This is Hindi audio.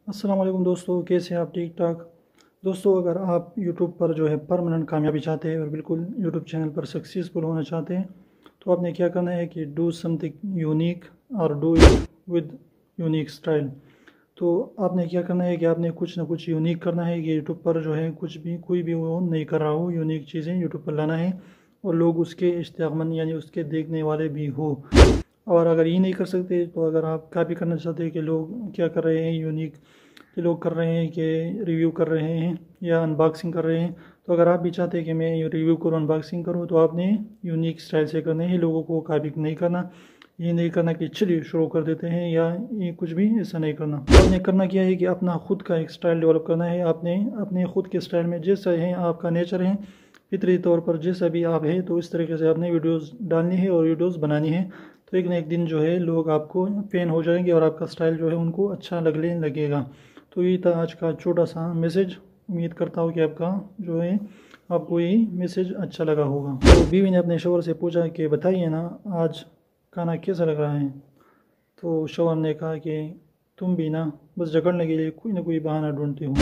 अस्सलाम वालेकुम दोस्तों, कैसे हैं आप? ठीक ठाक। दोस्तों, अगर आप यूट्यूब पर जो है परमानेंट कामयाबी चाहते हैं और बिल्कुल यूट्यूब चैनल पर सक्सेसफुल होना चाहते हैं तो आपने क्या करना है कि डू समथिंग यूनिक और do it with unique style. तो आपने क्या करना है कि आपने कुछ ना कुछ यूनिक करना है कि यूट्यूब पर जो है कुछ भी कोई भी वो नहीं कर रहा हो, यूनिक चीज़ें यूट्यूब पर लाना है और लोग उसके इश्तियाकमंद यानी उसके देखने वाले भी हो। और अगर ये नहीं कर सकते तो अगर आप कॉपी करना चाहते हैं कि लोग क्या कर रहे हैं यूनिक, कि लोग कर रहे हैं कि रिव्यू कर रहे हैं या अनबॉक्सिंग कर रहे हैं, तो अगर आप भी चाहते हैं कि मैं ये रिव्यू करूँ, अनबॉक्सिंग करूँ, तो आपने यूनिक स्टाइल से करने हैं, लोगों को कॉपी नहीं करना। ये नहीं करना कि चलिए शुरू कर देते हैं या ये कुछ भी ऐसा नहीं करना। आपने करना क्या है कि अपना खुद का एक स्टाइल डेवलप करना है। आपने अपने खुद के स्टाइल में जैसा है आपका नेचर है, फितरी तौर पर जैसा भी आप है, तो इस तरीके से आपने वीडियोस डालनी है और वीडियोस बनानी है। तो एक ना एक दिन जो है लोग आपको फैन हो जाएंगे और आपका स्टाइल जो है उनको अच्छा लगने लगेगा। तो ये था आज का छोटा सा मैसेज। उम्मीद करता हूँ कि आपका जो है आपको ये मैसेज अच्छा लगा होगा। तो बीवी ने अपने शोहर से पूछा कि बताइए ना, आज खाना कैसा लग रहा है। तो शोहर ने कहा कि तुम भी ना बस झगड़ने के लिए कोई ना कोई बहाना ढूंढते हो।